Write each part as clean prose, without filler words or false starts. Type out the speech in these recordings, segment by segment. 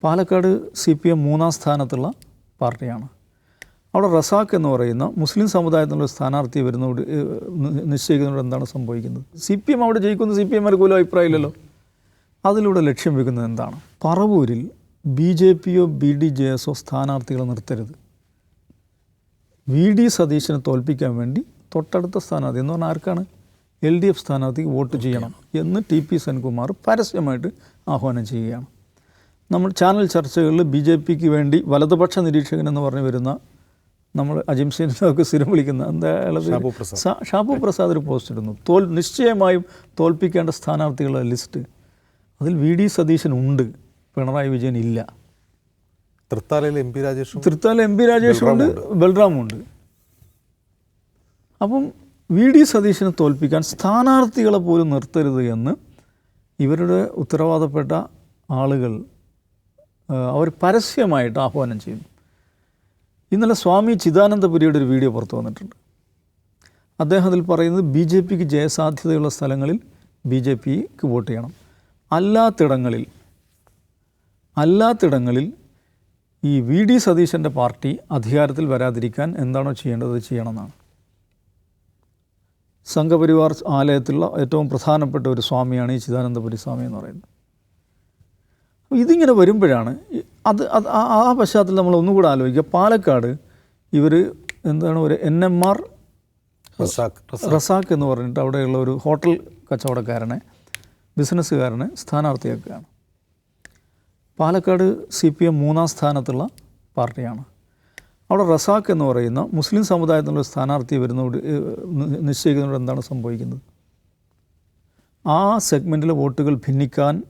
Palakkad CPM മൂന്നാം സ്ഥാനത്തുള്ള പാർട്ടിയാണ്. അവിടെ റസാഖ് എന്ന് പറയുന്ന മുസ്ലിം സമുദായത്തിലുള്ള സ്ഥാനാർത്ഥി വരുന്നതോട് നിശ്ചയിക്കുന്നതോട് എന്താണ് സംഭവിക്കുന്നത്? CPM അവിടെ ജയിക്കുന്ന CPM പോലും അഭിപ്രായമില്ലല്ലോ. അതിലൂടെ ലക്ഷ്യം വെക്കുന്നത് എന്താണ്? പറവൂരിൽ BJPയോ BDJSോ സ്ഥാനാർത്ഥികളെ നിർത്തരുത്. VD സതീശനെ തോൽപ്പിക്കാൻ വേണ്ടി തൊട്ടടുത്ത സ്ഥാനാർത്ഥി എന്ന് പറഞ്ഞാൽ ആർക്കാണ്? LDF സ്ഥാനാർത്ഥിക്ക് വോട്ട് ചെയ്യണം എന്ന് TP സെൻകുമാർ പരസ്യമായിട്ട് ആഹ്വാനം ചെയ്യുകയാണ്. നമ്മൾ ചാനൽ ചർച്ചകളിൽ BJPക്ക് വേണ്ടി വലതുപക്ഷ നിരീക്ഷകൻ എന്ന് പറഞ്ഞ് വരുന്ന നമ്മൾ അജിംസിനൊക്കെ സ്ഥിരം വിളിക്കുന്ന എന്താ ഷാബു പ്രസാദ് ഒരു പോസ്റ്റ് ഇടുന്നു. നിശ്ചയമായും തോൽപ്പിക്കേണ്ട സ്ഥാനാർത്ഥികളുടെ ലിസ്റ്റ് അതിൽ VD സതീശൻ ഉണ്ട്, പിണറായി വിജയൻ ഇല്ല. തൃത്താലയിൽ MP രാജേഷും ഉണ്ട്, ബൽറാമുണ്ട്. അപ്പം VD സതീശനെ തോൽപ്പിക്കാൻ സ്ഥാനാർത്ഥികളെ പോലും നിർത്തരുത് എന്ന് ഇവരുടെ ഉത്തരവാദപ്പെട്ട ആളുകൾ അവർ പരസ്യമായിട്ട് ആഹ്വാനം ചെയ്യുന്നു. ഇന്നലെ സ്വാമി ചിദാനന്ദപുരിയുടെ ഒരു വീഡിയോ പുറത്തു വന്നിട്ടുണ്ട്. അദ്ദേഹം അതിൽ പറയുന്നത് BJPക്ക് ജയസാധ്യതയുള്ള സ്ഥലങ്ങളിൽ BJPക്ക് വോട്ട് ചെയ്യണം, അല്ലാത്തിടങ്ങളിൽ ഈ VD സതീശൻ്റെ പാർട്ടി അധികാരത്തിൽ വരാതിരിക്കാൻ എന്താണോ ചെയ്യേണ്ടത് ചെയ്യണമെന്നാണ്. സംഘപരിവാർ ആലയത്തിലുള്ള ഏറ്റവും പ്രധാനപ്പെട്ട ഒരു സ്വാമിയാണ് ഈ ചിദാനന്ദപുരി സ്വാമി എന്ന് പറയുന്നത്. ഇതിങ്ങനെ വരുമ്പോഴാണ് ആ പശ്ചാത്തലത്തിൽ നമ്മൾ ഒന്നുകൂടെ ആലോചിക്കുക. പാലക്കാട് ഇവർ എന്താണ് ഒരു NMR റസാഖ് എന്ന് പറഞ്ഞിട്ട് അവിടെയുള്ള ഒരു ഹോട്ടൽ കച്ചവടക്കാരനെ ബിസിനസ്സുകാരനെ സ്ഥാനാർത്ഥിയാക്കുകയാണ്. പാലക്കാട് CPM മൂന്നാം സ്ഥാനത്തുള്ള പാർട്ടിയാണ്. അവിടെ റസാഖ് എന്ന് പറയുന്ന മുസ്ലിം സമുദായത്തിലുള്ള സ്ഥാനാർത്ഥി വരുന്നതോട് നിശ്ചയിക്കുന്നതോട് എന്താണ് സംഭവിക്കുന്നത്? ആ സെഗ്മെൻറ്റിലെ വോട്ടുകൾ ഭിന്നിക്കാനാണ്.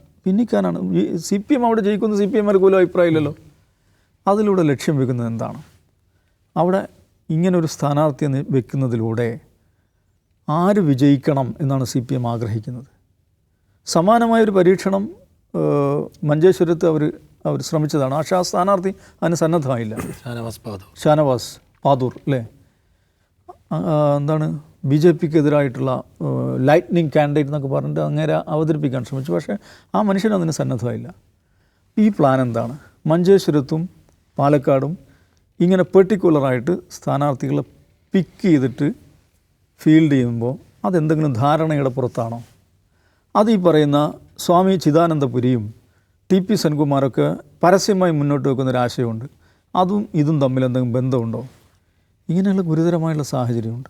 CPM അവിടെ ജയിക്കുന്ന CPM പോലും അഭിപ്രായമില്ലല്ലോ. അതിലൂടെ ലക്ഷ്യം വെക്കുന്നത് എന്താണ്? അവിടെ ഇങ്ങനൊരു സ്ഥാനാർത്ഥിയെ വെക്കുന്നതിലൂടെ ആര് വിജയിക്കണം എന്നാണ് CPM ആഗ്രഹിക്കുന്നത്. സമാനമായൊരു പരീക്ഷണം മഞ്ചേശ്വരത്ത് അവർ ശ്രമിച്ചതാണ്. പക്ഷേ ആ സ്ഥാനാർത്ഥി അതിന് സന്നദ്ധമായില്ല. ഷാനവാസ് പാദൂർ അല്ലേ, എന്താണ് BJPക്കെതിരായിട്ടുള്ള ലൈറ്റ്നിങ് കാൻഡിഡേറ്റ് എന്നൊക്കെ പറഞ്ഞിട്ട് അങ്ങനെ അവതരിപ്പിക്കാൻ ശ്രമിച്ചു. പക്ഷേ ആ മനുഷ്യൻ അതിന് സന്നദ്ധമായില്ല. ഈ പ്ലാൻ എന്താണ്? മഞ്ചേശ്വരത്തും പാലക്കാടും ഇങ്ങനെ പെർട്ടിക്കുലറായിട്ട് സ്ഥാനാർത്ഥികളെ പിക്ക് ചെയ്തിട്ട് ഫീൽഡ് ചെയ്യുമ്പോൾ അതെന്തെങ്കിലും ധാരണയുടെ പുറത്താണോ? അത് ഈ പറയുന്ന സ്വാമി ചിദാനന്ദപുരിയും TP സെൻകുമാരൊക്കെ പരസ്യമായി മുന്നോട്ട് വെക്കുന്നൊരാശയമുണ്ട്. അതും ഇതും തമ്മിൽ എന്തെങ്കിലും ബന്ധമുണ്ടോ? ഇങ്ങനെയുള്ള ഗുരുതരമായുള്ള സാഹചര്യമുണ്ട്.